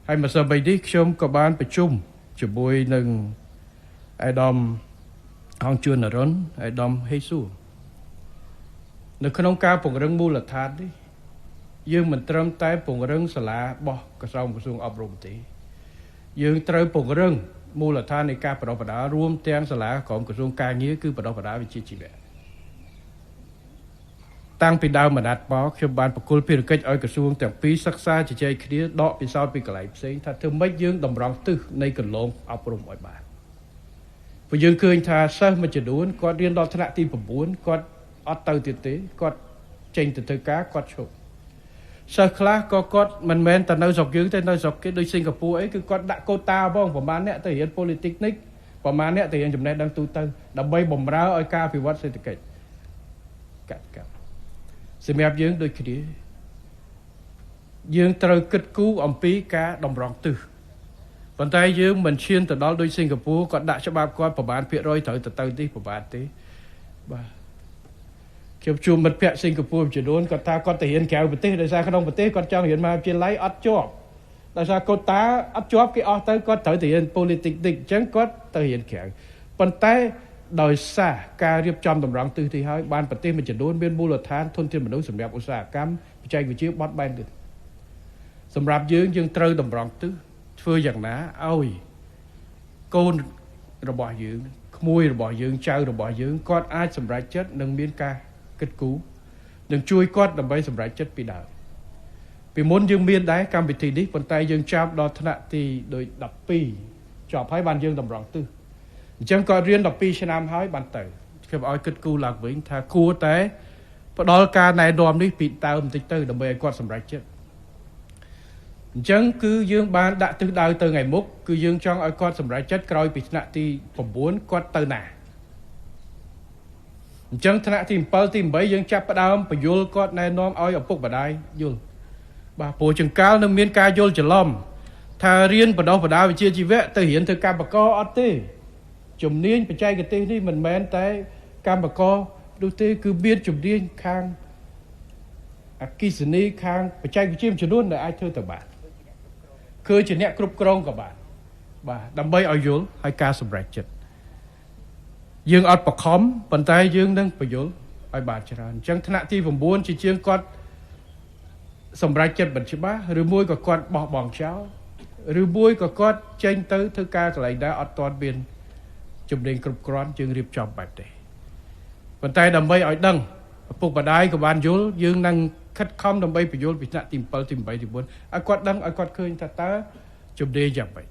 ហើយម្សិលមិញនេះខ្ញុំក៏បានប្រជុំជាមួយនឹងអាដាមហងជួននរុនអាដាមហេស៊ូនៅក្នុងការពង្រឹងមូលដ្ឋាននេះយើងមិនត្រឹមតែពង្រឹងសាលារបស់ក្រសួងអប់រំទេយើងត្រូវពង្រឹងមូលដ្ឋាននៃការបណ្ដុះបណ្ដាលរួមទាំងសាលាក្រមក្រសួងការងារគឺបណ្ដុះបណ្ដាលវិជ្ជាជីវៈតាំងពីដើមអាណត្តិមកខ្ញុំបានប្រគល់ភារកិច្ចឲ្យក្រសួងទាំងពីរសិក្សាជជែកគ្នាដកពិសោធន៍ពីកន្លែងផ្សេងថាធ្វើម៉េចយើងតម្រង់ទិសនៃកន្លងអប់រំឲ្យបានព្រោះយើងឃើញថាសិស្សមួយចំនួនគាត់រៀនដល់ថ្នាក់ទី9គាត់អត់ទៅទៀតទេគាត់ចេញទៅធ្វើការគាត់ឈប់សិស្សខ្លះក៏គាត់មិនមែនតែនៅស្រុកយើងទេនៅស្រុកគេដូចសិង្ហបុរីអីគឺគាត់ដាក់កូតាផងប្រហែលអ្នកទៅរៀន politics នេះប្រហែលអ្នកទៅរៀនចំណេះដឹងទូទៅដើម្បីបម្រើឲ្យការអភិវឌ្ឍសេដ្ឋកិច្ចកាត់សម្រាប់យើងដូចគ្នាយើងត្រូវគិតគូរអំពីការតម្រង់ទិសប៉ុន្តែយើងមិនឈានទៅដល់ដូចសិង្ហបុរីគាត់ដាក់ច្បាប់គាត់ប្រហែលភាគរយត្រូវទៅនេះប្រហែលទេបាទខ្ញុំជួបមិត្តភ័ក្តិសិង្ហបុរីចំនួនគាត់ថាគាត់ទៅរៀនក្រៅប្រទេសដោយសារក្នុងប្រទេសគាត់ចង់រៀនមហាវិទ្យាល័យអត់ជាប់ដោយសារកូតាអត់ជាប់គេអស់ទៅគាត់ត្រូវទៅរៀន politics អញ្ចឹងគាត់ទៅរៀនក្រៅប៉ុន្តែដោយសារការរៀបចំតម្រង់ទិសនេះហើយបានប្រទេសមួយចំនួនមានមូលដ្ឋានធនធានមនុស្សសម្រាប់ឧស្សាហកម្មបច្ចេកវិទ្យាបត់បែនទៀតសម្រាប់យើងត្រូវតម្រង់ទិសធ្វើយ៉ាងណាឲ្យកូនរបស់យើងក្មួយរបស់យើងចៅរបស់យើងគាត់អាចសម្រេចចិត្តនិងមានការគិតគូរនឹងជួយគាត់ដើម្បីសម្រេចចិត្តពីដើមពីមុនយើងមានដែរកម្មវិធីនេះប៉ុន្តែយើងចាប់ដល់ថ្នាក់ទីដូច12ចប់ហើយបានយើងតម្រង់ទិសអញ្ចឹងគាត់រៀន12ឆ្នាំហើយបានទៅខ្ញុំឲ្យគិតគូរឡើងវិញថាគួរតែផ្ដល់ការណែនាំនេះពីដើមបន្តិចទៅដើម្បីឲ្យគាត់សម្រេចចិត្តអញ្ចឹងគឺយើងបានដាក់ទិសដៅទៅថ្ងៃមុខគឺយើងចង់ឲ្យគាត់សម្រេចចិត្តក្រោយពីថ្នាក់ទី9គាត់ទៅណាអញ្ចឹងថ្នាក់ទី7ទី8យើងចាប់ផ្ដើមបញ្យលគាត់ណែនាំឲ្យឪពុកម្ដាយយល់បាទព្រោះចង្កាលនៅមានការយល់ច្រឡំថារៀនបណ្ដុះបណ្ដាលវិជ្ជាជីវៈទៅរៀនធ្វើកម្មករអត់ទេជំនាញបច្ចេកទេសនេះមិនមែនតែកម្មករនោះទេគឺមានជំនាញខាងអគ្គិសនីខាងបច្ចេកវិទ្យាចំនួនដែលអាចធ្វើទៅបានគឺជាអ្នកគ្រប់គ្រងក៏បានបាទដើម្បីឲ្យយល់ឲ្យការសម្រេចចិត្តយើងអត់បខំប៉ុន្តែយើងនឹងបញ្យល់ឲ្យបានច្រើនអញ្ចឹងថ្នាក់ទី9ជាជាងគាត់សម្រេចចិត្តមិនច្បាស់ឬមួយក៏គាត់បោះបង់ចោលឬមួយក៏គាត់ចេញទៅធ្វើការកន្លែងដែរអត់ទាន់មានជំនាញគ្រប់គ្រាន់យើងរៀបចំបែបទេប៉ុន្តែដើម្បីឲ្យដឹងឪពុកម្ដាយក៏បានយល់យើងនឹងខិតខំដើម្បីបញ្យល់ពីថ្នាក់ទី7ទី8ទី9ឲ្យគាត់ដឹងឲ្យគាត់ឃើញថាតើជំនាញយ៉ាងម៉េច